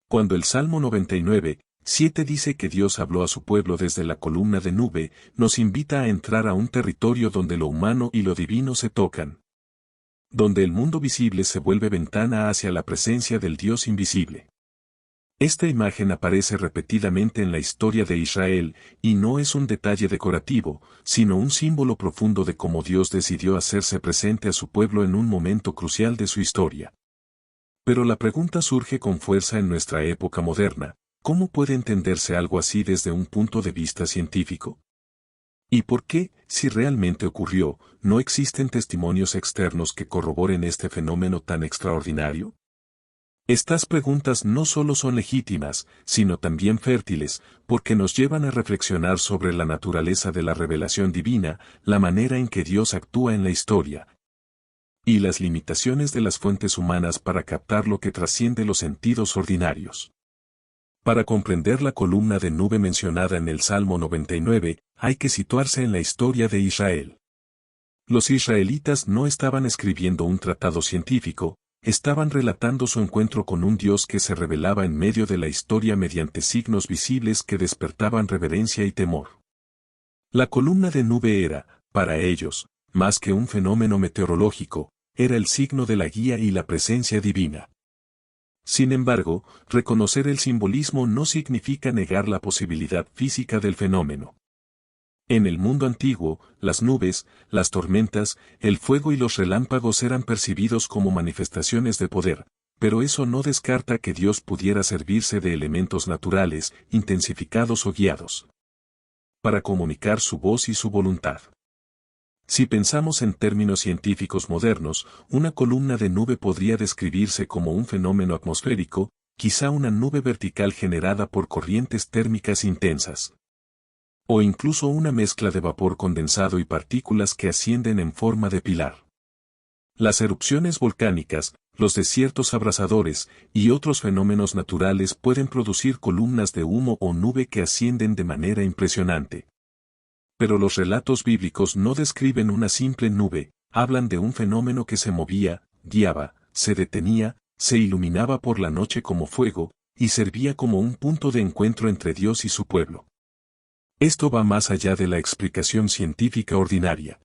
Cuando el Salmo 99:7 dice que Dios habló a su pueblo desde la columna de nube, nos invita a entrar a un territorio donde lo humano y lo divino se tocan. Donde el mundo visible se vuelve ventana hacia la presencia del Dios invisible. Esta imagen aparece repetidamente en la historia de Israel, y no es un detalle decorativo, sino un símbolo profundo de cómo Dios decidió hacerse presente a su pueblo en un momento crucial de su historia. Pero la pregunta surge con fuerza en nuestra época moderna: ¿cómo puede entenderse algo así desde un punto de vista científico? ¿Y por qué, si realmente ocurrió, no existen testimonios externos que corroboren este fenómeno tan extraordinario? Estas preguntas no solo son legítimas, sino también fértiles, porque nos llevan a reflexionar sobre la naturaleza de la revelación divina, la manera en que Dios actúa en la historia, y las limitaciones de las fuentes humanas para captar lo que trasciende los sentidos ordinarios. Para comprender la columna de nube mencionada en el Salmo 99, hay que situarse en la historia de Israel. Los israelitas no estaban escribiendo un tratado científico, estaban relatando su encuentro con un Dios que se revelaba en medio de la historia mediante signos visibles que despertaban reverencia y temor. La columna de nube era, para ellos, más que un fenómeno meteorológico, era el signo de la guía y la presencia divina. Sin embargo, reconocer el simbolismo no significa negar la posibilidad física del fenómeno. En el mundo antiguo, las nubes, las tormentas, el fuego y los relámpagos eran percibidos como manifestaciones de poder, pero eso no descarta que Dios pudiera servirse de elementos naturales, intensificados o guiados, para comunicar su voz y su voluntad. Si pensamos en términos científicos modernos, una columna de nube podría describirse como un fenómeno atmosférico, quizá una nube vertical generada por corrientes térmicas intensas. O incluso una mezcla de vapor condensado y partículas que ascienden en forma de pilar. Las erupciones volcánicas, los desiertos abrasadores, y otros fenómenos naturales pueden producir columnas de humo o nube que ascienden de manera impresionante. Pero los relatos bíblicos no describen una simple nube, hablan de un fenómeno que se movía, guiaba, se detenía, se iluminaba por la noche como fuego, y servía como un punto de encuentro entre Dios y su pueblo. Esto va más allá de la explicación científica ordinaria.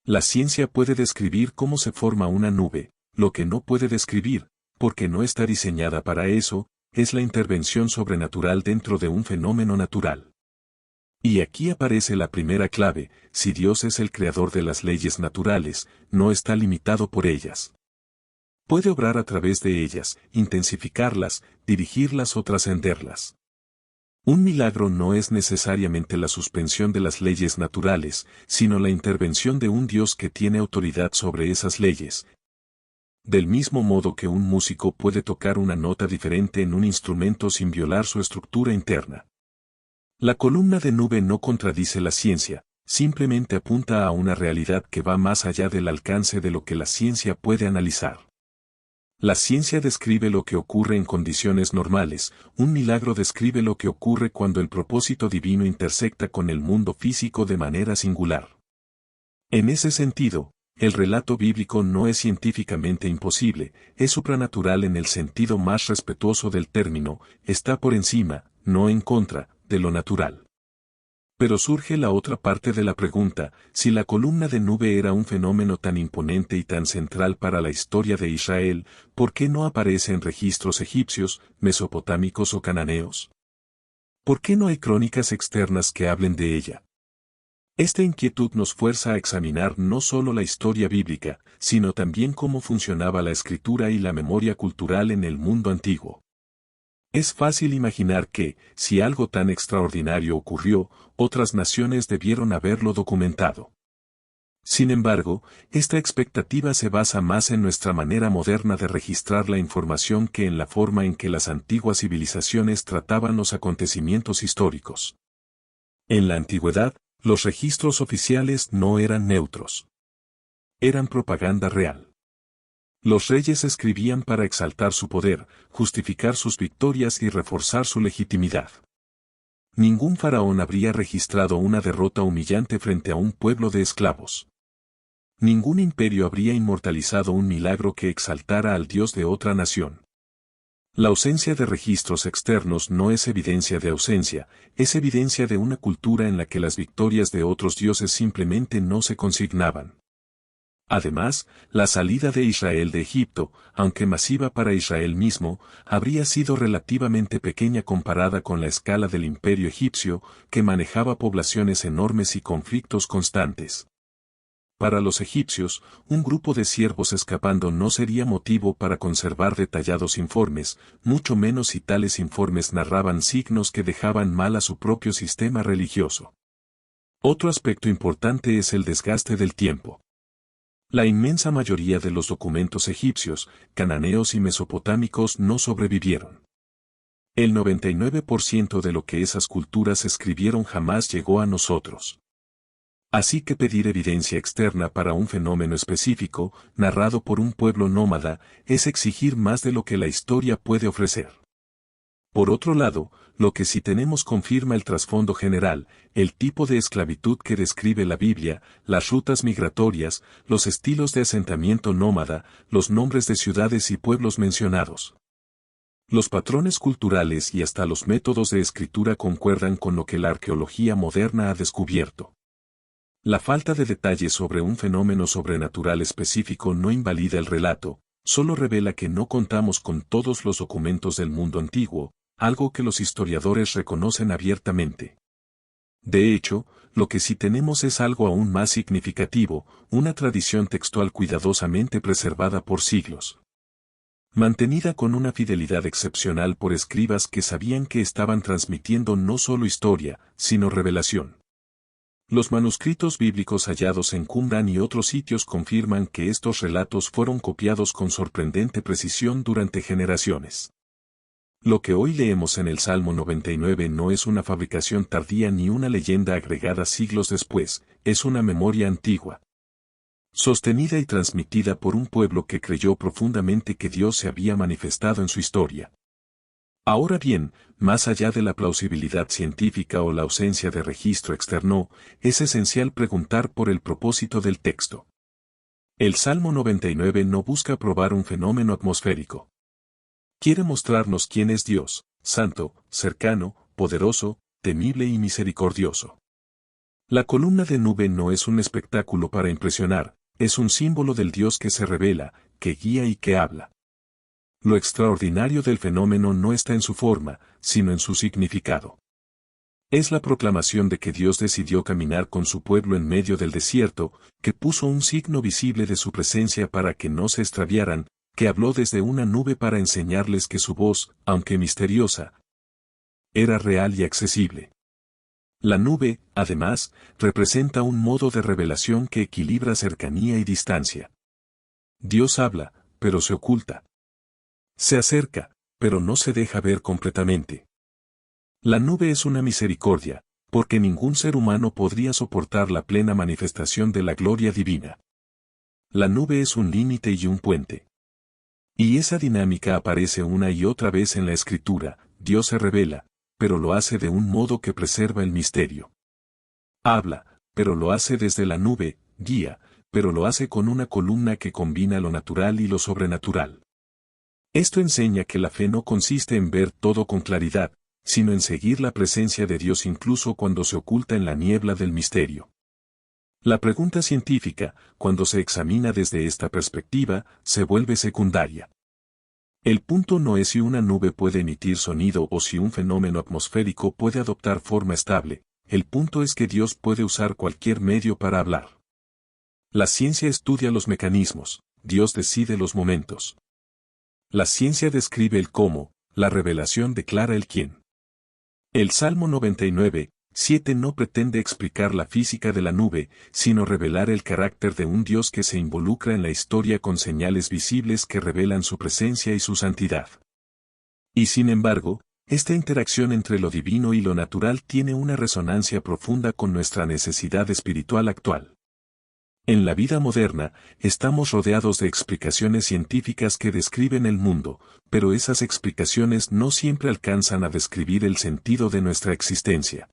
La ciencia puede describir cómo se forma una nube, lo que no puede describir, porque no está diseñada para eso, es la intervención sobrenatural dentro de un fenómeno natural. Y aquí aparece la primera clave: si Dios es el creador de las leyes naturales, no está limitado por ellas. Puede obrar a través de ellas, intensificarlas, dirigirlas o trascenderlas. Un milagro no es necesariamente la suspensión de las leyes naturales, sino la intervención de un Dios que tiene autoridad sobre esas leyes. Del mismo modo que un músico puede tocar una nota diferente en un instrumento sin violar su estructura interna. La columna de nube no contradice la ciencia, simplemente apunta a una realidad que va más allá del alcance de lo que la ciencia puede analizar. La ciencia describe lo que ocurre en condiciones normales, un milagro describe lo que ocurre cuando el propósito divino intersecta con el mundo físico de manera singular. En ese sentido, el relato bíblico no es científicamente imposible, es supranatural en el sentido más respetuoso del término, está por encima, no en contra, de lo natural. Pero surge la otra parte de la pregunta: si la columna de nube era un fenómeno tan imponente y tan central para la historia de Israel, ¿por qué no aparece en registros egipcios, mesopotámicos o cananeos? ¿Por qué no hay crónicas externas que hablen de ella? Esta inquietud nos fuerza a examinar no solo la historia bíblica, sino también cómo funcionaba la escritura y la memoria cultural en el mundo antiguo. Es fácil imaginar que, si algo tan extraordinario ocurrió, otras naciones debieron haberlo documentado. Sin embargo, esta expectativa se basa más en nuestra manera moderna de registrar la información que en la forma en que las antiguas civilizaciones trataban los acontecimientos históricos. En la antigüedad, los registros oficiales no eran neutros. Eran propaganda real. Los reyes escribían para exaltar su poder, justificar sus victorias y reforzar su legitimidad. Ningún faraón habría registrado una derrota humillante frente a un pueblo de esclavos. Ningún imperio habría inmortalizado un milagro que exaltara al Dios de otra nación. La ausencia de registros externos no es evidencia de ausencia, es evidencia de una cultura en la que las victorias de otros dioses simplemente no se consignaban. Además, la salida de Israel de Egipto, aunque masiva para Israel mismo, habría sido relativamente pequeña comparada con la escala del imperio egipcio, que manejaba poblaciones enormes y conflictos constantes. Para los egipcios, un grupo de siervos escapando no sería motivo para conservar detallados informes, mucho menos si tales informes narraban signos que dejaban mal a su propio sistema religioso. Otro aspecto importante es el desgaste del tiempo. La inmensa mayoría de los documentos egipcios, cananeos y mesopotámicos no sobrevivieron. El 99% de lo que esas culturas escribieron jamás llegó a nosotros. Así que pedir evidencia externa para un fenómeno específico, narrado por un pueblo nómada, es exigir más de lo que la historia puede ofrecer. Por otro lado, lo que sí tenemos confirma el trasfondo general, el tipo de esclavitud que describe la Biblia, las rutas migratorias, los estilos de asentamiento nómada, los nombres de ciudades y pueblos mencionados. Los patrones culturales y hasta los métodos de escritura concuerdan con lo que la arqueología moderna ha descubierto. La falta de detalles sobre un fenómeno sobrenatural específico no invalida el relato, solo revela que no contamos con todos los documentos del mundo antiguo, algo que los historiadores reconocen abiertamente. De hecho, lo que sí tenemos es algo aún más significativo, una tradición textual cuidadosamente preservada por siglos. Mantenida con una fidelidad excepcional por escribas que sabían que estaban transmitiendo no solo historia, sino revelación. Los manuscritos bíblicos hallados en Qumran y otros sitios confirman que estos relatos fueron copiados con sorprendente precisión durante generaciones. Lo que hoy leemos en el Salmo 99 no es una fabricación tardía ni una leyenda agregada siglos después, es una memoria antigua, sostenida y transmitida por un pueblo que creyó profundamente que Dios se había manifestado en su historia. Ahora bien, más allá de la plausibilidad científica o la ausencia de registro externo, es esencial preguntar por el propósito del texto. El Salmo 99 no busca probar un fenómeno atmosférico. Quiere mostrarnos quién es Dios, santo, cercano, poderoso, temible y misericordioso. La columna de nube no es un espectáculo para impresionar, es un símbolo del Dios que se revela, que guía y que habla. Lo extraordinario del fenómeno no está en su forma, sino en su significado. Es la proclamación de que Dios decidió caminar con su pueblo en medio del desierto, que puso un signo visible de su presencia para que no se extraviaran, que habló desde una nube para enseñarles que su voz, aunque misteriosa, era real y accesible. La nube, además, representa un modo de revelación que equilibra cercanía y distancia. Dios habla, pero se oculta. Se acerca, pero no se deja ver completamente. La nube es una misericordia, porque ningún ser humano podría soportar la plena manifestación de la gloria divina. La nube es un límite y un puente. Y esa dinámica aparece una y otra vez en la Escritura, Dios se revela, pero lo hace de un modo que preserva el misterio. Habla, pero lo hace desde la nube, guía, pero lo hace con una columna que combina lo natural y lo sobrenatural. Esto enseña que la fe no consiste en ver todo con claridad, sino en seguir la presencia de Dios incluso cuando se oculta en la niebla del misterio. La pregunta científica, cuando se examina desde esta perspectiva, se vuelve secundaria. El punto no es si una nube puede emitir sonido o si un fenómeno atmosférico puede adoptar forma estable, el punto es que Dios puede usar cualquier medio para hablar. La ciencia estudia los mecanismos, Dios decide los momentos. La ciencia describe el cómo, la revelación declara el quién. El Salmo 99, 7 no pretende explicar la física de la nube, sino revelar el carácter de un Dios que se involucra en la historia con señales visibles que revelan su presencia y su santidad. Y sin embargo, esta interacción entre lo divino y lo natural tiene una resonancia profunda con nuestra necesidad espiritual actual. En la vida moderna, estamos rodeados de explicaciones científicas que describen el mundo, pero esas explicaciones no siempre alcanzan a describir el sentido de nuestra existencia.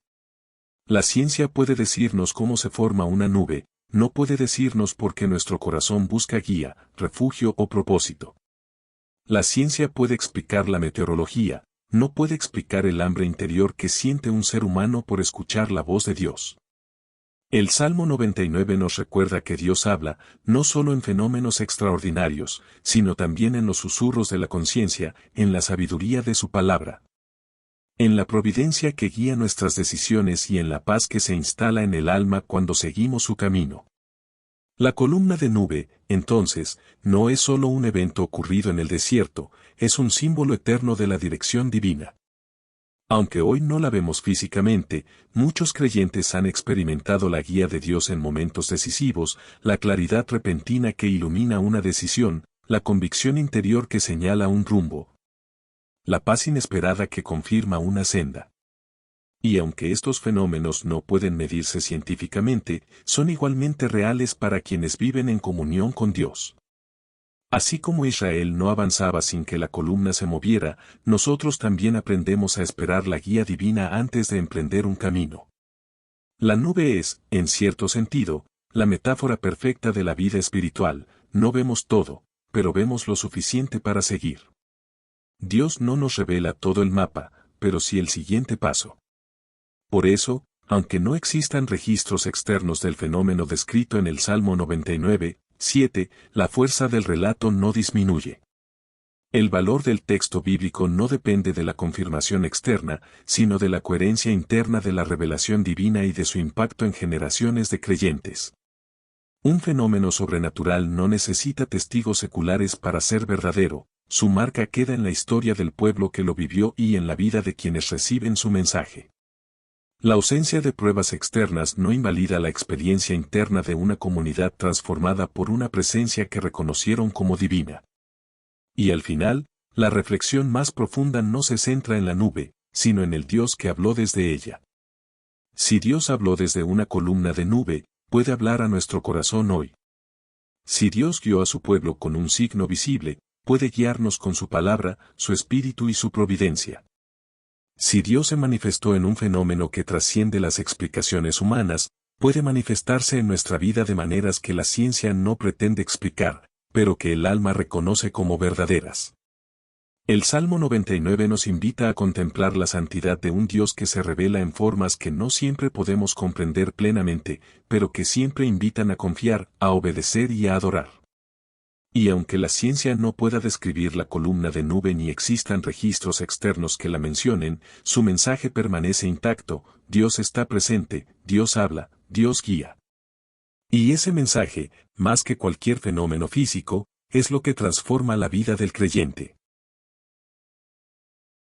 La ciencia puede decirnos cómo se forma una nube, no puede decirnos por qué nuestro corazón busca guía, refugio o propósito. La ciencia puede explicar la meteorología, no puede explicar el hambre interior que siente un ser humano por escuchar la voz de Dios. El Salmo 99 nos recuerda que Dios habla, no solo en fenómenos extraordinarios, sino también en los susurros de la conciencia, en la sabiduría de su palabra, en la providencia que guía nuestras decisiones y en la paz que se instala en el alma cuando seguimos su camino. La columna de nube, entonces, no es solo un evento ocurrido en el desierto, es un símbolo eterno de la dirección divina. Aunque hoy no la vemos físicamente, muchos creyentes han experimentado la guía de Dios en momentos decisivos, la claridad repentina que ilumina una decisión, la convicción interior que señala un rumbo, la paz inesperada que confirma una senda. Y aunque estos fenómenos no pueden medirse científicamente, son igualmente reales para quienes viven en comunión con Dios. Así como Israel no avanzaba sin que la columna se moviera, nosotros también aprendemos a esperar la guía divina antes de emprender un camino. La nube es, en cierto sentido, la metáfora perfecta de la vida espiritual, no vemos todo, pero vemos lo suficiente para seguir. Dios no nos revela todo el mapa, pero sí el siguiente paso. Por eso, aunque no existan registros externos del fenómeno descrito en el Salmo 99, 7, la fuerza del relato no disminuye. El valor del texto bíblico no depende de la confirmación externa, sino de la coherencia interna de la revelación divina y de su impacto en generaciones de creyentes. Un fenómeno sobrenatural no necesita testigos seculares para ser verdadero, su marca queda en la historia del pueblo que lo vivió y en la vida de quienes reciben su mensaje. La ausencia de pruebas externas no invalida la experiencia interna de una comunidad transformada por una presencia que reconocieron como divina. Y al final, la reflexión más profunda no se centra en la nube, sino en el Dios que habló desde ella. Si Dios habló desde una columna de nube, puede hablar a nuestro corazón hoy. Si Dios guió a su pueblo con un signo visible, puede guiarnos con su palabra, su espíritu y su providencia. Si Dios se manifestó en un fenómeno que trasciende las explicaciones humanas, puede manifestarse en nuestra vida de maneras que la ciencia no pretende explicar, pero que el alma reconoce como verdaderas. El Salmo 99 nos invita a contemplar la santidad de un Dios que se revela en formas que no siempre podemos comprender plenamente, pero que siempre invitan a confiar, a obedecer y a adorar. Y aunque la ciencia no pueda describir la columna de nube ni existan registros externos que la mencionen, su mensaje permanece intacto, Dios está presente, Dios habla, Dios guía. Y ese mensaje, más que cualquier fenómeno físico, es lo que transforma la vida del creyente.